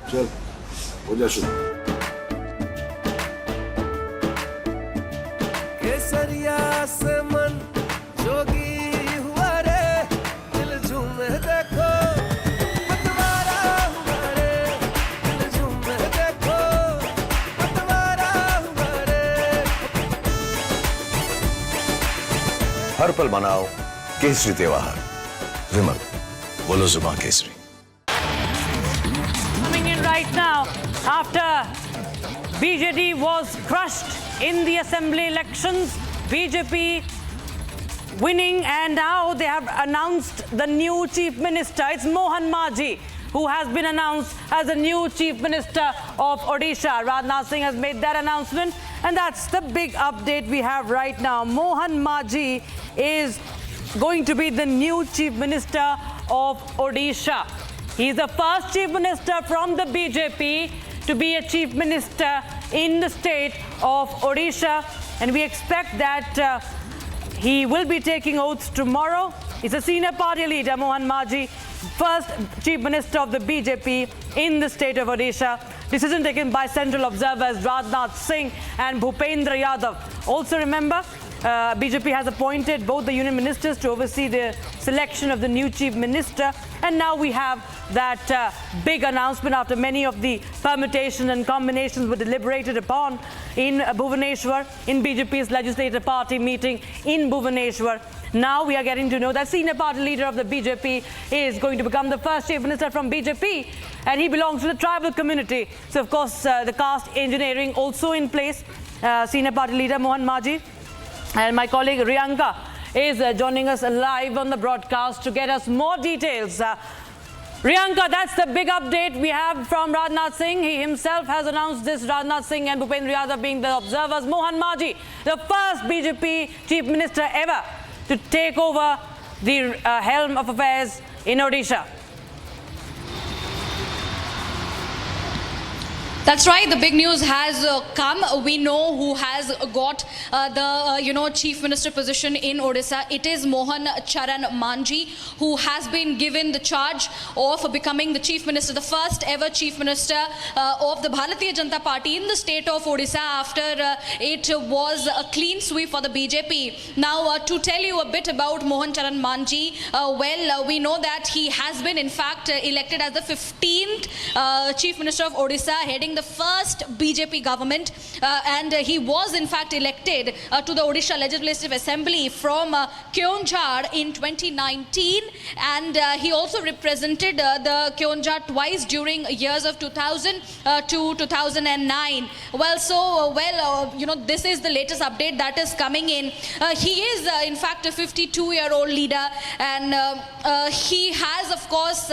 चल हो जा शुरू। केसरिया से मन जोगी हुआ रे, दिल झूमे देखो पतवारा हुआ रे, दिल झूमे देखो पतवारा हुआ रे। हर पल मनाओ केसरी त्योहार। विमल, बोलो जुबान Kesari. Coming in right now, after BJD was crushed in the assembly elections, BJP winning, and now they have announced the new chief minister. It's Mohan Maji who has been announced as the new chief minister of Odisha. Rajnath Singh has made that announcement, and that's the big update we have right now. Mohan Maji is going to be the new chief minister of Odisha. He is the first chief minister from the BJP to be a chief minister in the state of Odisha, and we expect that he will be taking oaths tomorrow. He's a senior party leader, Mohan Maji, first chief minister of the BJP in the state of Odisha. Decision taken by central observers Rajnath Singh and Bhupendra Yadav. Also remember, BJP has appointed both the union ministers to oversee the selection of the new chief minister, and now we have that big announcement after many of the permutations and combinations were deliberated upon in Bhubaneswar, in BJP's legislative party meeting in Bhubaneswar. Now we are getting to know that senior party leader of the BJP is going to become the first chief minister from BJP, and he belongs to the tribal community. So of course the caste engineering also in place. Senior party leader Mohan Maji. And my colleague Riyanka is joining us live on the broadcast to get us more details. Riyanka, that's the big update we have from Rajnath Singh. He himself has announced this, Rajnath Singh and Bhupendra Yadav being the observers. Mohan Maji, the first BJP chief minister ever to take over the helm of affairs in Odisha. That's right. The big news has come. We know who has got the chief minister position in Odisha. It is Mohan Charan Manji, who has been given the charge of becoming the chief minister, the first ever chief minister of the Bharatiya Janata Party in the state of Odisha after it was a clean sweep for the BJP. Now, to tell you a bit about Mohan Charan Manji, we know that he has been in fact elected as the 15th chief minister of Odisha, heading the first BJP government, and he was in fact elected to the Odisha Legislative Assembly from Keonjhar in 2019, and he also represented the Keonjhar twice during years of 2000 to 2009. This is the latest update that is coming in. He is in fact a 52-year-old leader, and he has of course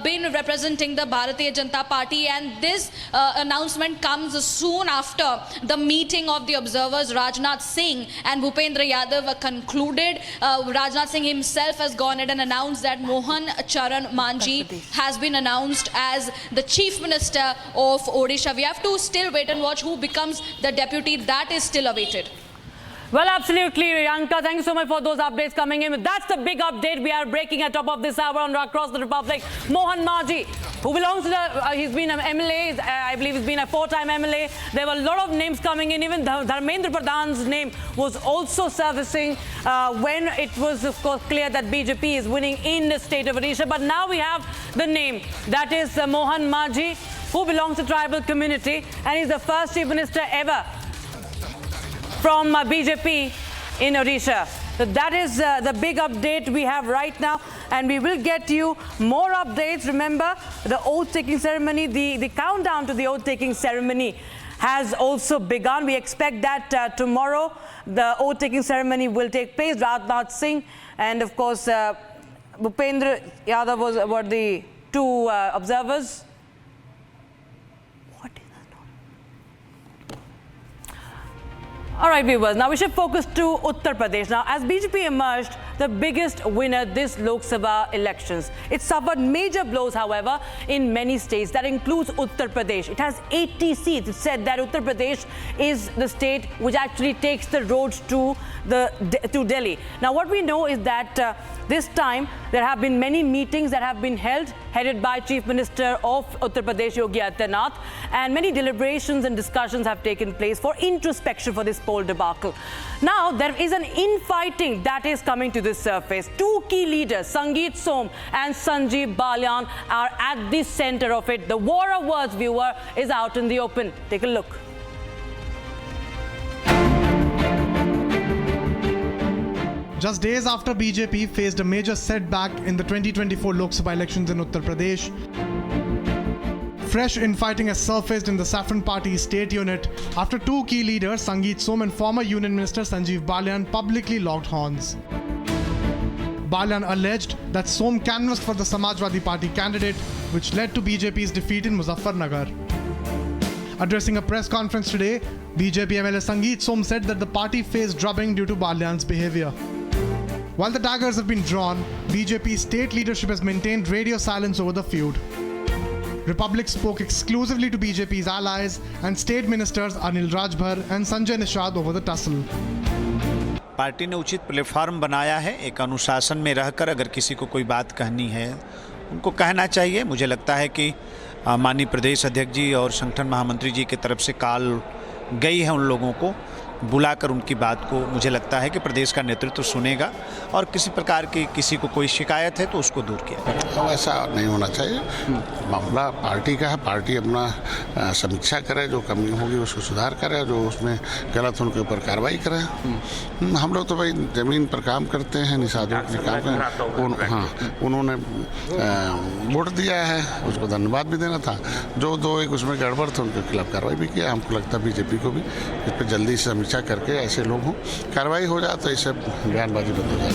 been representing the Bharatiya Janata Party, and this announcement comes soon after the meeting of the observers Rajnath Singh and Bhupendra Yadav concluded. Rajnath Singh himself has gone ahead and announced that Mohan Charan Manji has been announced as the chief minister of Odisha. We have to still wait and watch who becomes the deputy. That is still awaited. Well, absolutely, Riyanka. Thank you so much for those updates coming in. That's the big update we are breaking at top of this hour on Across the Republic. Mohan Maji, who belongs to the, he's been an MLA, I believe he's been a 4-time MLA. There were a lot of names coming in. Even Dharmendra Pradhan's name was also surfacing when it was, of course, clear that BJP is winning in the state of Odisha. But now we have the name. That is Mohan Maji, who belongs to the tribal community, and he's the first chief minister ever from BJP in Odisha. So that is the big update we have right now, and we will get you more updates. Remember, the oath-taking ceremony, the countdown to the oath-taking ceremony has also begun. We expect that tomorrow the oath-taking ceremony will take place. Rajnath Singh and, of course, Bhupendra Yadav were the two observers. All right, viewers, now we should focus to Uttar Pradesh. Now, as BJP emerged the biggest winner this Lok Sabha elections, it suffered major blows, however, in many states. That includes Uttar Pradesh. It has 80 seats. It said that Uttar Pradesh is the state which actually takes the road to Delhi. Now, what we know is that this time There have been many meetings that have been held, headed by Chief Minister of Uttar Pradesh, Yogi Adityanath, and many deliberations and discussions have taken place for introspection for this poll debacle. Now, there is an infighting that is coming to the surface. Two key leaders, Sangeet Som and Sanjeev Balyan, are at the center of it. The war of words, viewer, is out in the open. Take a look. Just days after BJP faced a major setback in the 2024 Lok Sabha elections in Uttar Pradesh, fresh infighting has surfaced in the Saffron Party's state unit after two key leaders, Sangeet Som and former Union Minister Sanjeev Balyan, publicly locked horns. Balyan alleged that Som canvassed for the Samajwadi Party candidate, which led to BJP's defeat in Muzaffarnagar. Addressing a press conference today, BJP MLA Sangeet Som said that the party faced drubbing due to Balyan's behavior. While the daggers have been drawn, BJP's state leadership has maintained radio silence over the feud. Republic spoke exclusively to BJP's allies and state ministers Anil Rajbhar and Sanjay Nishad over the tussle. Party ने उचित platform बनाया है। एक अनुशासन में रहकर अगर किसी को कोई बात कहनी है उनको कहना चाहिए। मुझे लगता है कि माननीय प्रदेश अध्यक्ष जी और संगठन महामंत्री जी की तरफ से कॉल गई है उन लोगों को, बुलाकर उनकी बात को मुझे लगता है कि प्रदेश का नेतृत्व सुनेगा और किसी प्रकार की किसी को कोई शिकायत है तो उसको दूर किया जाए। ऐसा नहीं होना चाहिए। मामला पार्टी का है, पार्टी अपना समीक्षा करे, जो कमी होगी उसको सुधार करे, जो उसमें गलत उनके ऊपर कार्रवाई करे। हम लोग तो भाई ज़मीन पर काम करते हैं, निषादों के काम करें। हाँ, उन्होंने वोट दिया है, उसको धन्यवाद भी देना था। जो दो एक उसमें गड़बड़ थे उनके खिलाफ कार्रवाई भी किया। हमको लगता है बीजेपी को भी इस पर जल्दी से समीक्षा करके ऐसे लोग हों, कार्रवाई हो जाए तो इससे बयानबाजी बंद हो जाए।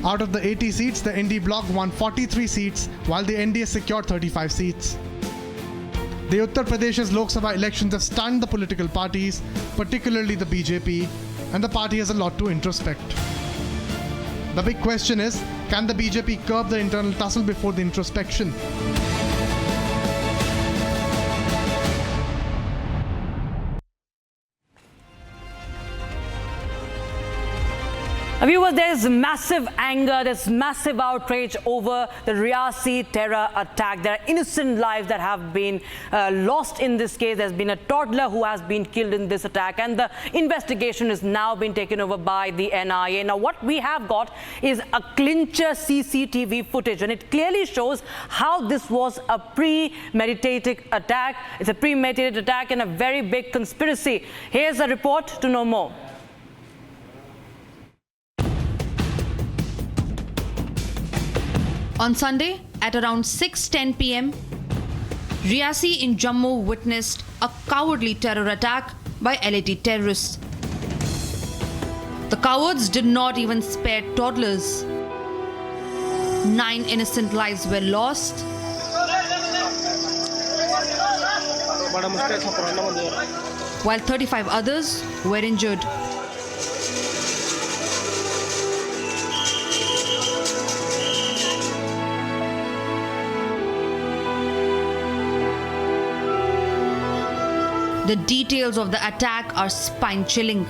Out of the 80 seats, the ND bloc won 43 seats, while the NDA secured 35 seats. The Uttar Pradesh's Lok Sabha elections have stunned the political parties, particularly the BJP, and the party has a lot to introspect. The big question is, can the BJP curb the internal tussle before the introspection? Viewers, there's massive anger, there's massive outrage over the Riyasi terror attack. There are innocent lives that have been lost in this case. There's been a toddler who has been killed in this attack, and the investigation is now been taken over by the NIA. Now, what we have got is a clincher CCTV footage, and it clearly shows how this was a premeditated attack. It's a premeditated attack and a very big conspiracy. Here's a report to know more. On Sunday, at around 6:10 p.m., Riyasi in Jammu witnessed a cowardly terror attack by LAT terrorists. The cowards did not even spare toddlers. 9 innocent lives were lost. While 35 others were injured. The details of the attack are spine-chilling.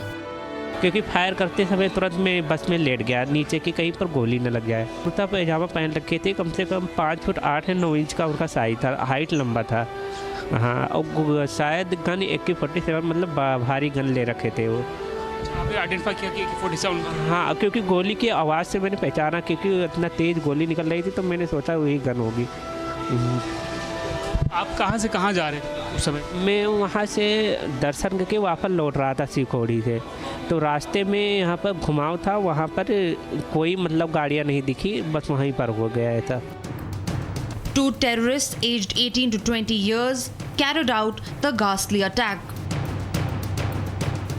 क्योंकि fire करते समय तुरंत मैं बस में late गया, नीचे की कहीं पर गोली न लग जाए। कुर्ता पैजामा पहन रखे थे, कम से कम 5 फुट 8 या 9 इंच का उनका साइज था, हाइट लंबा था। हाँ, और शायद गन AK-47 मतलब भारी गन ले रखे थे वो। आइडेंटिफाई किया कि AK-47? हाँ, क्योंकि गोली की आवाज़ से मैंने पहचाना, क्योंकि इतना तेज़ गोली निकल रही थी, तो मैंने सोचा वही गन होगी। आप कहाँ से कहाँ जा रहे थे उस समय? मैं वहाँ से दर्शन करके वापस लौट रहा था सिखोड़ी से, तो रास्ते में यहाँ पर घुमाव था, वहाँ पर कोई मतलब गाड़ियाँ नहीं दिखी, बस वहीं पर हो गया ऐसा। 2 terrorists aged 18 to 20 years carried out the ghastly attack.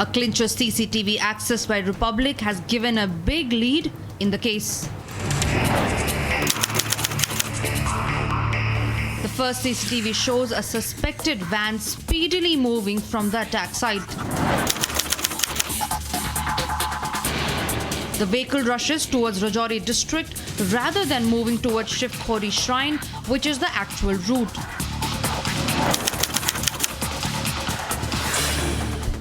A clincher CCTV access by Republic has given a big lead in the case. The first CCTV shows a suspected van speedily moving from the attack site. The vehicle rushes towards Rajouri district rather than moving towards Shiv Khori Shrine, which is the actual route.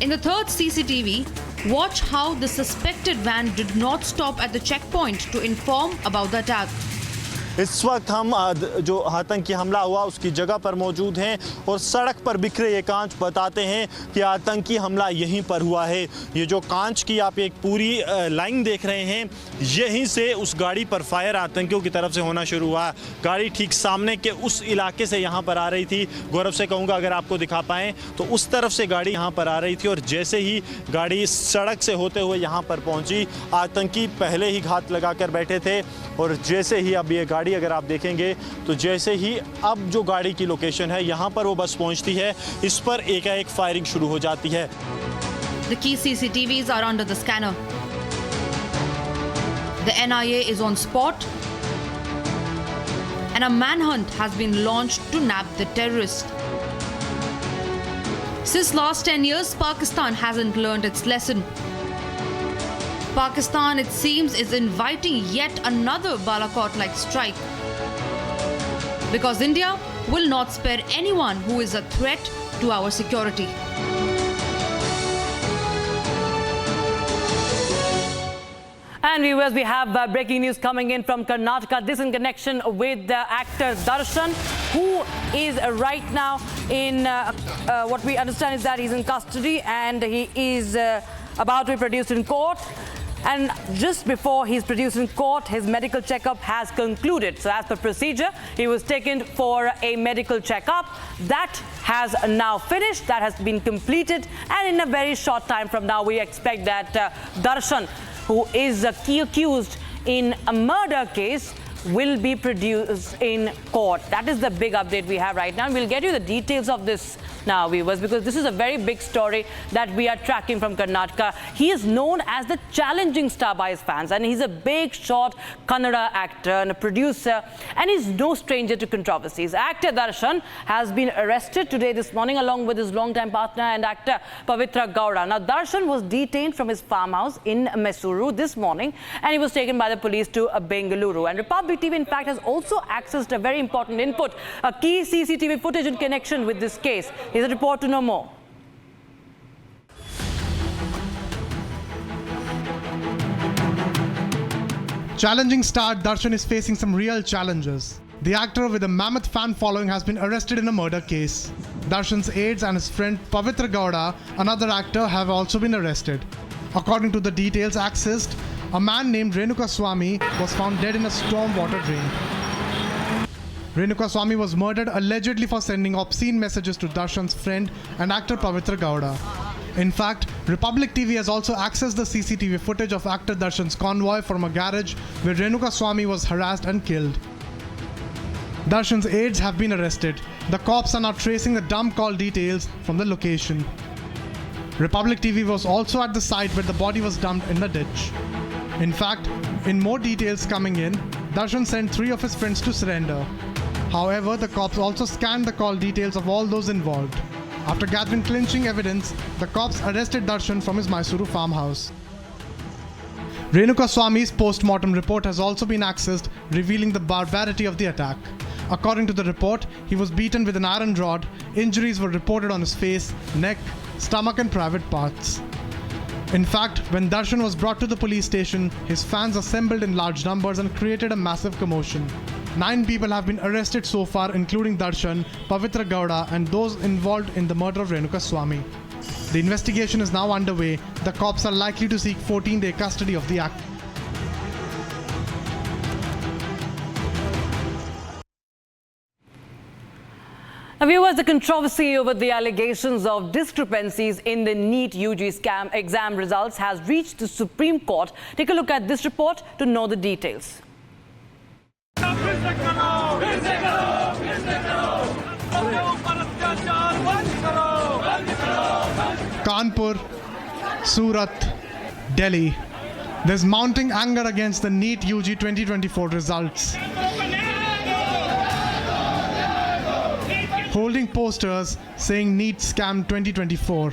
In the third CCTV, watch how the suspected van did not stop at the checkpoint to inform about the attack. इस वक्त हम जो आतंकी हमला हुआ उसकी जगह पर मौजूद हैं और सड़क पर बिखरे ये कांच बताते हैं कि आतंकी हमला यहीं पर हुआ है। ये जो कांच की आप एक पूरी लाइन देख रहे हैं, यहीं से उस गाड़ी पर फायर आतंकियों की तरफ से होना शुरू हुआ। गाड़ी ठीक सामने के उस इलाके से यहाँ पर आ रही थी। गौरव से कहूँगा अगर आपको दिखा पाएँ तो उस तरफ से गाड़ी यहाँ पर आ रही थी और जैसे ही गाड़ी सड़क से होते हुए यहाँ पर पहुँची, आतंकी पहले ही घात लगा कर बैठे थे और जैसे ही अब ये गाड़ी अगर आप देखेंगे तो जैसे ही अब जो गाड़ी की लोकेशन है यहाँ पर वो बस पहुँचती है, इस पर एकाएक फायरिंग शुरू हो जाती है। The key CCTVs are under the scanner. The NIA is on spot and a manhunt has been launched to nab the terrorist. Since last 10 years, Pakistan hasn't learned its lesson. Pakistan, it seems, is inviting yet another Balakot-like strike. Because India will not spare anyone who is a threat to our security. And viewers, we have breaking news coming in from Karnataka. This in connection with the actor Darshan, who is right now in, what we understand is that he's in custody and he is about to be produced in court. And just before he's produced in court, his medical checkup has concluded. So as per procedure, he was taken for a medical checkup. That has now finished, that has been completed. And in a very short time from now, we expect that Darshan, who is a key accused in a murder case, will be produced in court. That is the big update we have right now. We'll get you the details of this now, viewers, because this is a very big story that we are tracking from Karnataka. He is known as the challenging star by his fans, and he's a big shot Kannada actor and a producer, and he's no stranger to controversies. Actor Darshan has been arrested today this morning along with his longtime partner and actor Pavitra Gowda. Now, Darshan was detained from his farmhouse in Mysuru this morning, and he was taken by the police to Bengaluru. And Republic TV, in fact, has also accessed a very important input, a key CCTV footage in connection with this case. Here's a report to know more. Challenging star Darshan is facing some real challenges. The actor with a mammoth fan following has been arrested in a murder case. Darshan's aides and his friend Pavitra Gowda, another actor, have also been arrested. According to the details accessed, a man named Renuka Swamy was found dead in a storm water drain. Renuka Swamy was murdered allegedly for sending obscene messages to Darshan's friend and actor Pavitra Gowda. In fact, Republic TV has also accessed the CCTV footage of actor Darshan's convoy from a garage where Renuka Swamy was harassed and killed. Darshan's aides have been arrested. The cops are now tracing the dump call details from the location. Republic TV was also at the site where the body was dumped in the ditch. In fact, in more details coming in, Darshan sent 3 of his friends to surrender. However, the cops also scanned the call details of all those involved. After gathering clinching evidence, the cops arrested Darshan from his Mysuru farmhouse. Renuka Swamy's post-mortem report has also been accessed, revealing the barbarity of the attack. According to the report, he was beaten with an iron rod. Injuries were reported on his face, neck, stomach and private parts. In fact, when Darshan was brought to the police station, his fans assembled in large numbers and created a massive commotion. 9 people have been arrested so far, including Darshan, Pavitra Gowda and those involved in the murder of Renuka Swamy. The investigation is now underway. The cops are likely to seek 14-day custody of the actor. Now, viewers, the controversy over the allegations of discrepancies in the NEET UG scam exam results has reached the Supreme Court. Take a look at this report to know the details. Kanpur, Surat, Delhi. There's mounting anger against the NEET UG 2024 results. Holding posters saying NEET Scam 2024.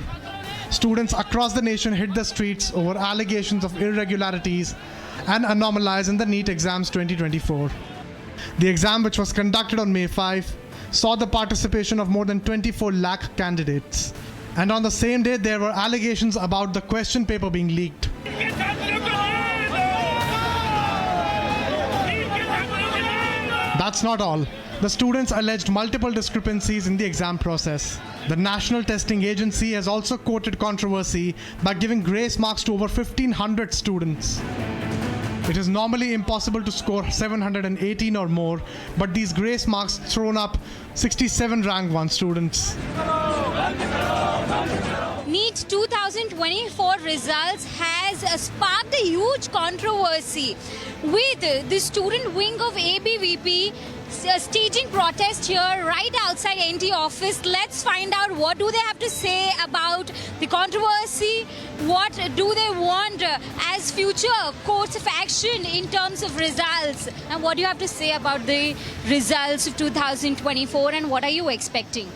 Students across the nation hit the streets over allegations of irregularities and anomalies in the NEET exams 2024. The exam, which was conducted on May 5, saw the participation of more than 24 lakh candidates. And on the same day, there were allegations about the question paper being leaked. That's not all. The students alleged multiple discrepancies in the exam process. The National Testing Agency has also quoted controversy by giving grace marks to over 1,500 students. It is normally impossible to score 718 or more, but these grace marks thrown up 67 rank 1 students. NEET 2024 results has sparked a huge controversy, with the student wing of ABVP staging protest here right outside NT office. Let's find out what do they have to say about the controversy, what do they want as future course of action in terms of results, and what do you have to say about the results of 2024 and what are you expecting?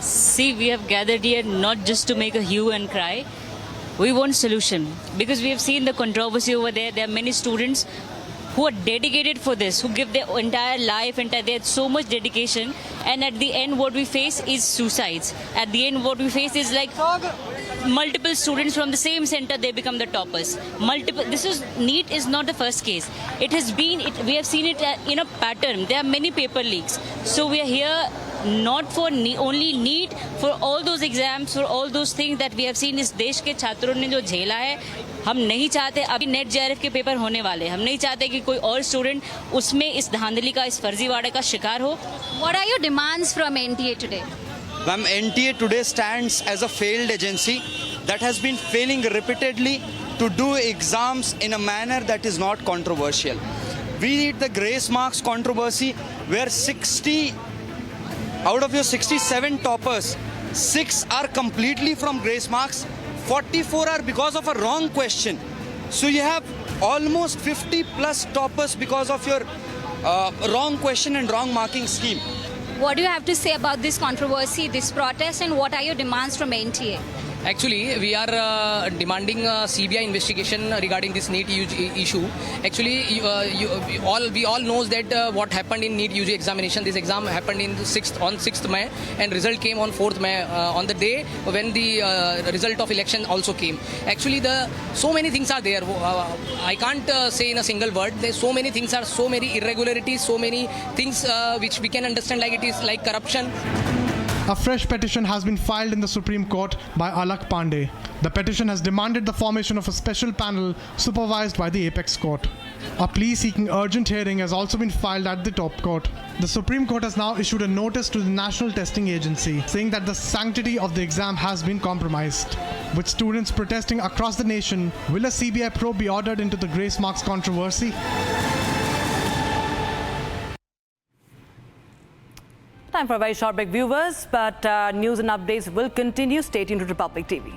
See, we have gathered here not just to make a hue and cry. We want solution because we have seen the controversy over there. There are many students who are dedicated for this, who give their entire life, they had so much dedication, and at the end what we face is suicides. At the end what we face is like multiple students from the same center, they become the toppers. NEET is not the first case. It has been, we have seen it in a pattern. There are many paper leaks. So we are here not for only NEET, for all those exams, for all those things that we have seen इस देश के छात्रों ने जो झेला है. हम नहीं चाहते अभी नेट जेआरएफ के पेपर होने वाले, हम नहीं चाहते कि कोई और स्टूडेंट उसमें इस धांधली का, इस फर्जीवाड़े का शिकार हो. What are your demands from NTA today? Ma'am, NTA today stands as a failed agency that has been failing repeatedly to do exams in a manner that is not controversial. We need the grace marks controversy where 60 out of your 67 toppers, 6 are completely from grace marks, 44 are because of a wrong question. So you have almost 50 plus toppers because of your wrong question and wrong marking scheme. What do you have to say about this controversy, this protest, and what are your demands from NTA? Actually, we are demanding a CBI investigation regarding this NEET issue. Actually, we all knows that what happened in NEET UG examination. This exam happened on 6th May, and result came on 4th May, on the day when the result of election also came. Actually, so many things are there. I can't say in a single word. There's so many things, are so many irregularities, so many things which we can understand like it is like corruption. A fresh petition has been filed in the Supreme Court by Alak Pandey. The petition has demanded the formation of a special panel supervised by the Apex Court. A plea seeking urgent hearing has also been filed at the top court. The Supreme Court has now issued a notice to the National Testing Agency saying that the sanctity of the exam has been compromised. With students protesting across the nation, will a CBI probe be ordered into the grace marks controversy? Time for a very short break, viewers, but news and updates will continue. Stay tuned to Republic TV.